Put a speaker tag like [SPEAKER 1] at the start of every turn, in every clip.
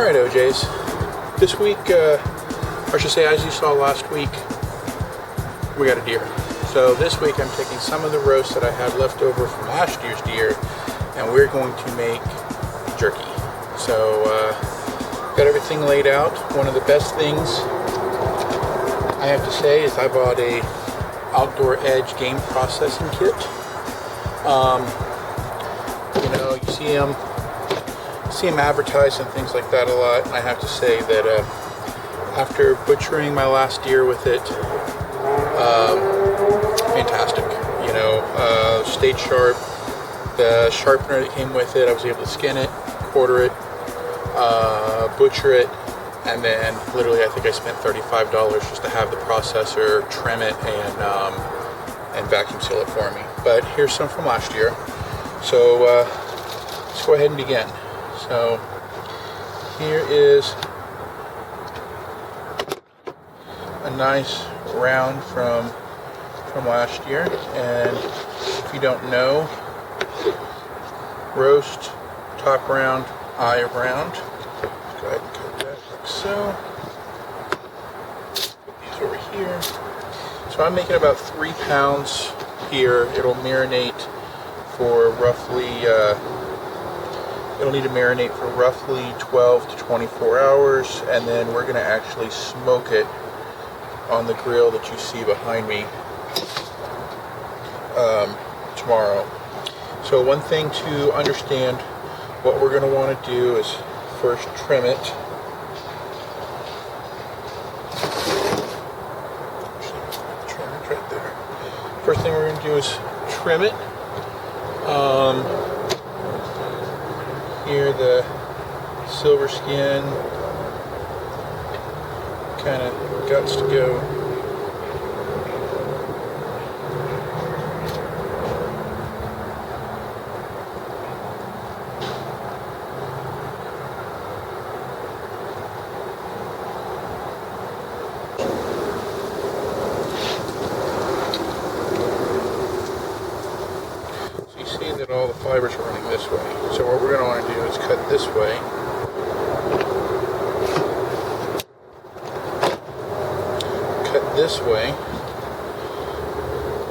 [SPEAKER 1] Alright, OJs. This week, or I should say, as you saw last week, we got a deer. So this week I'm taking some of the roast that I had left over from last year's deer, and we're going to make jerky. So, got everything laid out. One of the best things I have to say is I bought a Outdoor Edge game processing kit. You know, you see them advertised and things like that a lot, and I have to say that after butchering my last deer with it, fantastic. You know, stayed sharp. The sharpener that came with it, I was able to skin it, quarter it, butcher it, and then literally I think I spent $35 just to have the processor trim it and vacuum seal it for me. But here's some from last year. So let's go ahead and begin. So here is a nice round from last year, and if you don't know, roast, top round, eye round. Let's go ahead and cut that like so. Put these over here. So I'm making about 3 pounds here. It'll marinate for roughly, it'll need to marinate for roughly 12 to 24 hours, and then we're going to actually smoke it on the grill that you see behind me tomorrow. So one thing to understand, what we're going to want to do is first trim it. Trim it right there. First thing we're going to do is trim it. Here the silver skin kind of guts to go. That all the fibers are running this way. So what we're going to want to do is cut this way. Cut this way.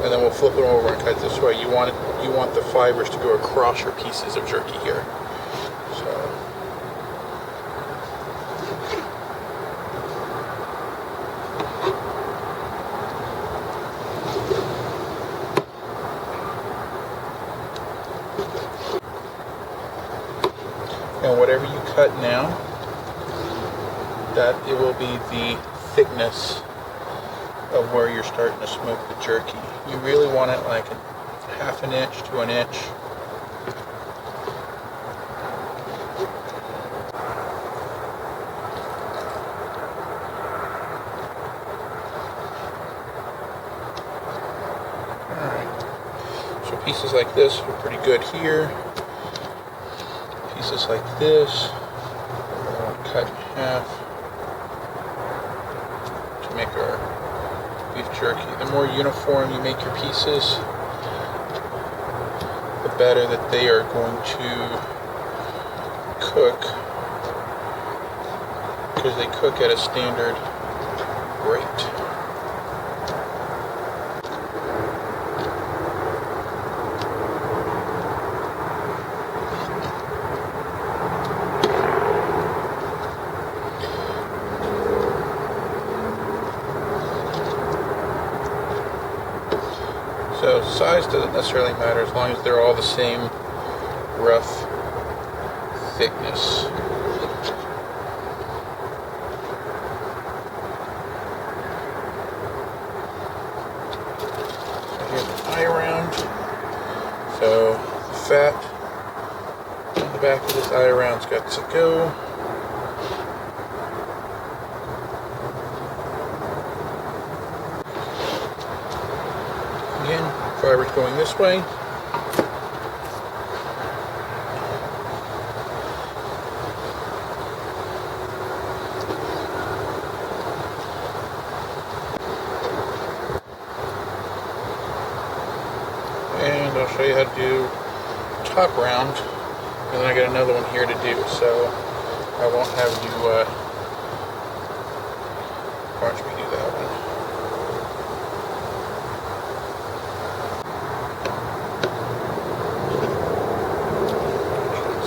[SPEAKER 1] And then we'll flip it over and cut this way. You want the fibers to go across your pieces of jerky here. So and whatever you cut now, that it will be the thickness of where you're starting to smoke the jerky. You really want it like a ½ inch to an inch. Alright, so pieces like this are pretty good here. Pieces like this, we're going to cut in half to make our beef jerky. The more uniform you make your pieces, the better that they are going to cook, because they cook at a standard rate. So size doesn't necessarily matter as long as they're all the same rough thickness. So here's the eye round. So the fat on the back of this eye round's got to go. Again, fibers going this way. And I'll show you how to do top round, and then I got another one here to do. So I won't have you watch me do that one.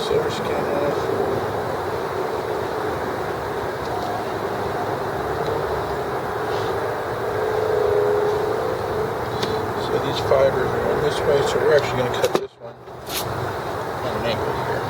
[SPEAKER 1] Silver skin off. So these fibers are going this way, so we're actually going to cut this one on an angle here.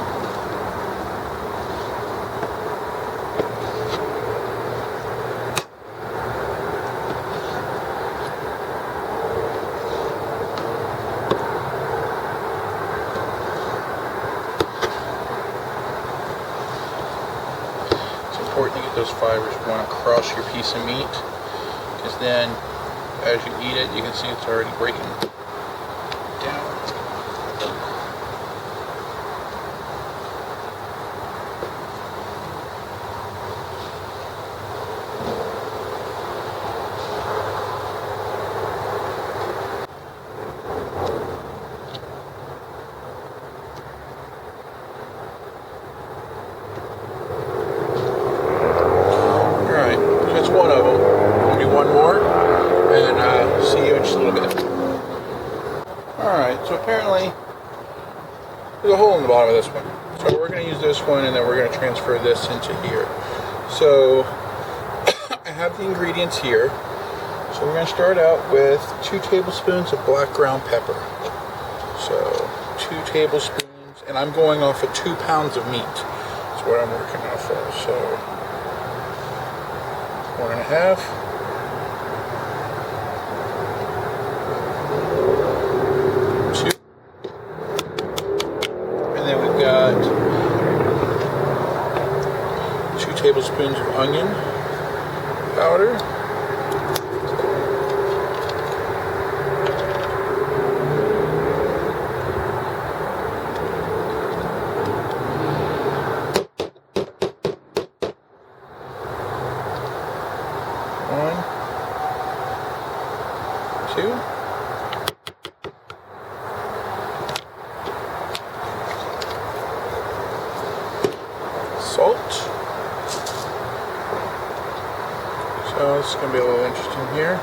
[SPEAKER 1] Important to get those fibers going across your piece of meat, because then as you eat it you can see it's already breaking down. One of them. I'll do one more and see you in just a little bit. Alright, so apparently there's a hole in the bottom of this one. So we're going to use this one and then we're going to transfer this into here. So I have the ingredients here. So we're going to start out with 2 tablespoons of black ground pepper. So 2 tablespoons, and I'm going off of 2 pounds of meat. That's what I'm working off of. So 1.5. And then we've got 2 tablespoons of onion powder. Salt. So this is going to be a little interesting here.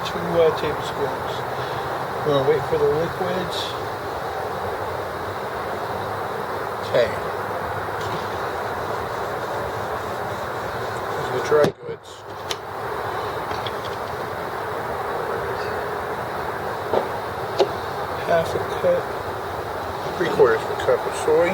[SPEAKER 1] Two tablespoons. We're going to wait for the liquids. Okay. These are the dry goods. Half a cup, 3/4 of a cup of soy.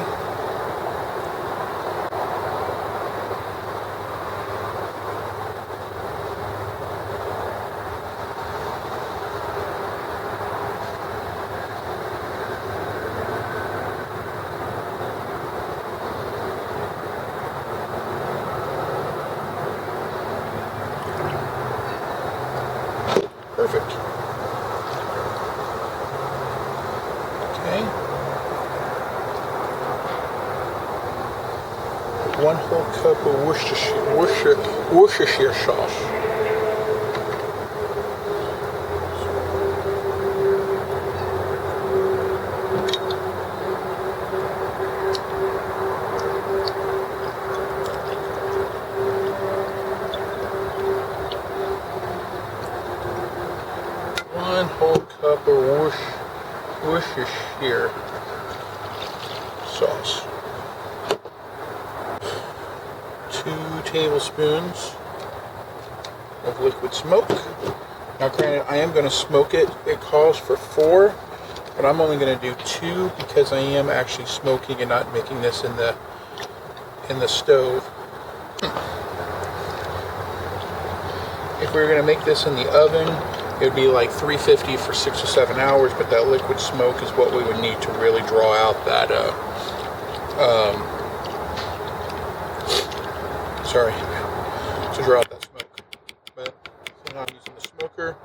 [SPEAKER 1] Perfect. Okay. 1 whole cup of Worcestershire sauce. Whole cup of Worcestershire sauce. 2 tablespoons of liquid smoke. Now granted, I am going to smoke it. It calls for 4, but I'm only going to do 2 because I am actually smoking and not making this in the stove. If we were going to make this in the oven, it would be like 350 for 6 or 7 hours, but that liquid smoke is what we would need to really draw out that, to draw out that smoke. But since I'm using the smoker,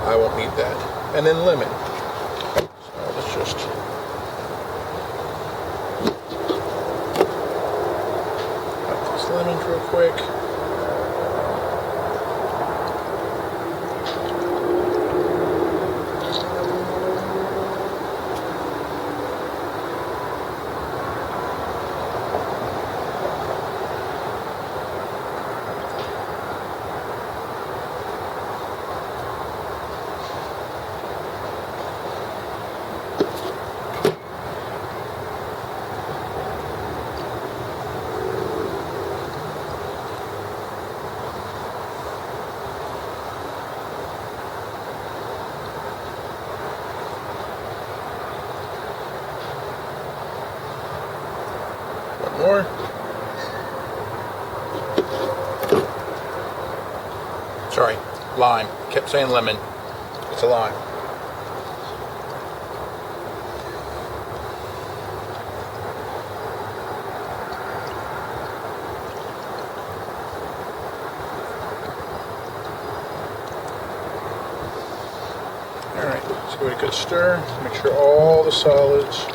[SPEAKER 1] I won't need that. And then lemon. So let's just cut these lemons real quick. more. Sorry, lime. Kept saying lemon. It's a lime. Alright, let's give it a good stir. Make sure all the solids.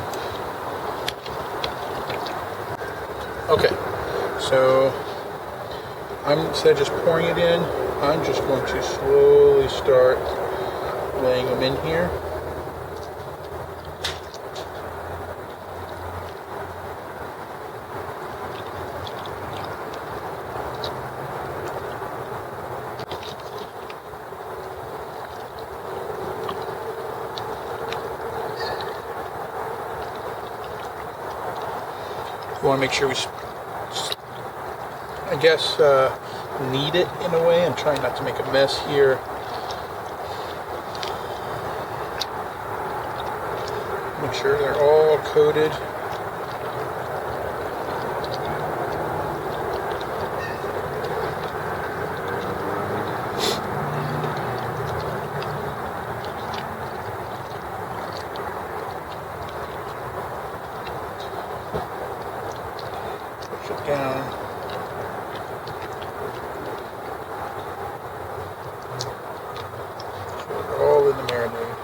[SPEAKER 1] Okay, so instead of just pouring it in, I'm just going to slowly start laying them in here. We want to make sure we, I guess, knead it in a way. I'm trying not to make a mess here. Make sure they're all coated. Push it down. All in the marinade.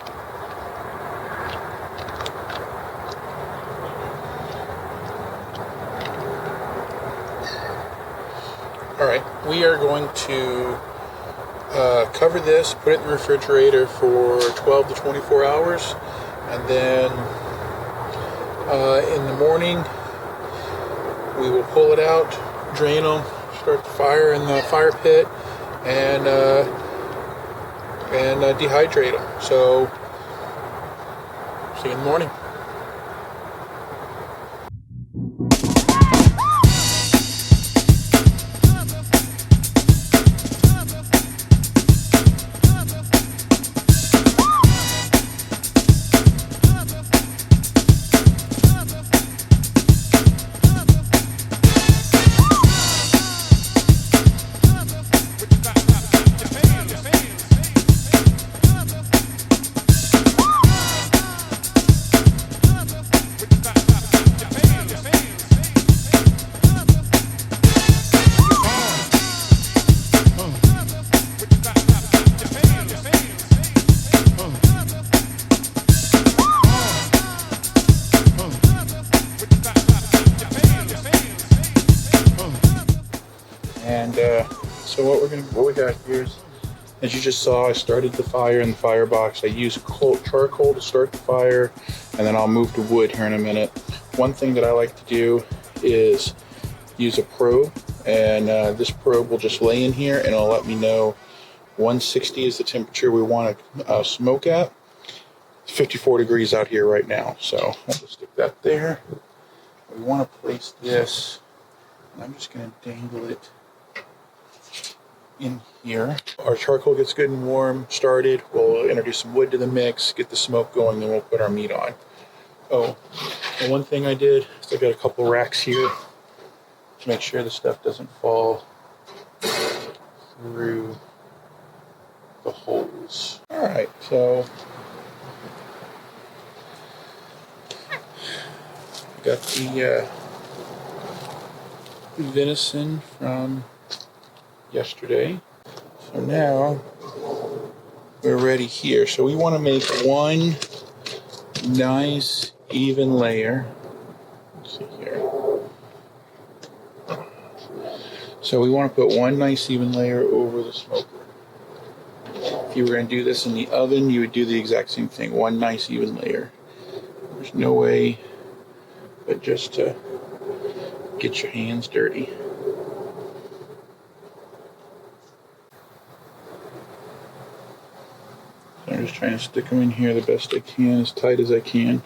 [SPEAKER 1] Alright, we are going to cover this, put it in the refrigerator for 12 to 24 hours, and then in the morning we will pull it out, drain them, start the fire in the fire pit, and dehydrate them. So, see you in the morning. And so what we got here is, as you just saw, I started the fire in the firebox. I use charcoal to start the fire, and then I'll move to wood here in a minute. One thing that I like to do is use a probe, and this probe will just lay in here and it'll let me know 160 is the temperature we want to smoke at. It's 54 degrees out here right now, so I'll just stick that there. We want to place this, and I'm just going to dangle it in here. Our charcoal gets good and warm, started. We'll introduce some wood to the mix, get the smoke going, then we'll put our meat on. Oh, and one thing I did is I got a couple racks here to make sure the stuff doesn't fall through the holes. All right, so got the venison from yesterday. So now we're ready here. So we want to make one nice even layer. Let's see here. So we want to put one nice even layer over the smoker. If you were going to do this in the oven, you would do the exact same thing. One nice even layer. There's no way but just to get your hands dirty. I'm just trying to stick them in here the best I can, as tight as I can.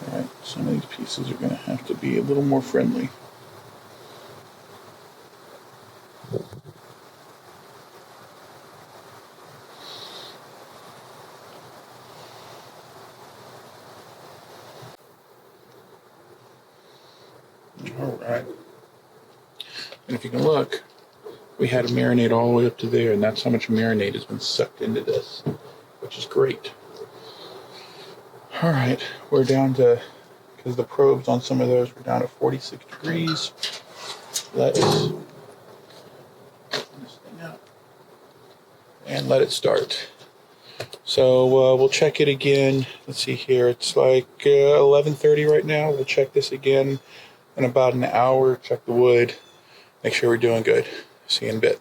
[SPEAKER 1] Alright, some of these pieces are going to have to be a little more friendly. time. And if you can look, we had a marinade all the way up to there, and that's how much marinade has been sucked into this, which is great. All right, we're down to, because the probes on some of those were down at 46 degrees. Let's open this thing up and let it start. So we'll check it again. Let's see here. It's like 11:30 right now. We'll check this again in about an hour. Check the wood. Make sure we're doing good. See you in a bit.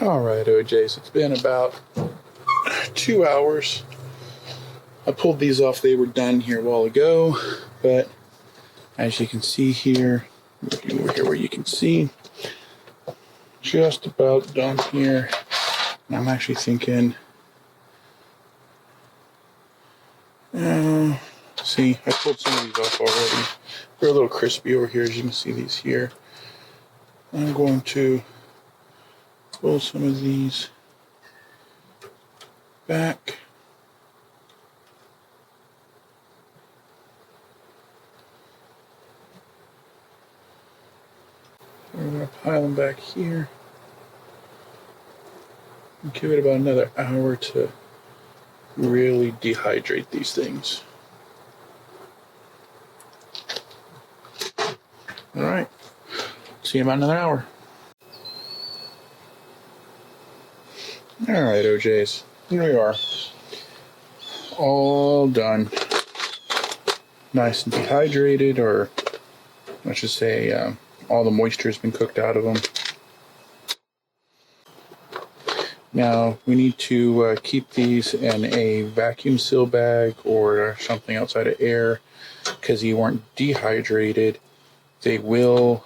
[SPEAKER 1] All right, OJs. It's been about 2 hours. I pulled these off. They were done here a while ago, but as you can see here, over here where you can see, just about done here. And I'm actually thinking, see, I pulled some of these off already. They're a little crispy over here, as you can see these here. I'm going to pull some of these back. We're going to pile them back here. And give it about another hour to really dehydrate these things. All right. See you in about another hour. All right, OJs. Here we are. All done. Nice and dehydrated, or let's just say all the moisture has been cooked out of them. Now, we need to keep these in a vacuum seal bag or something outside of air, because you weren't dehydrated. They will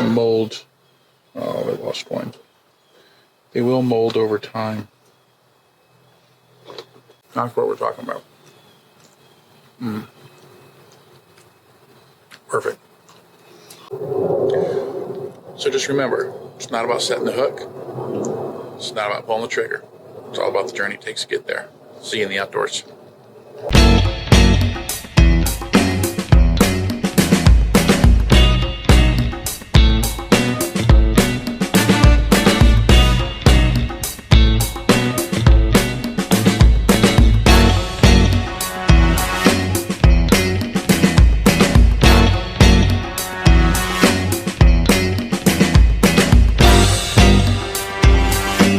[SPEAKER 1] mold. Oh, I lost one. They will mold over time. That's what we're talking about. Perfect. So just remember, it's not about setting the hook. It's not about pulling the trigger. It's all about the journey it takes to get there. See you in the outdoors.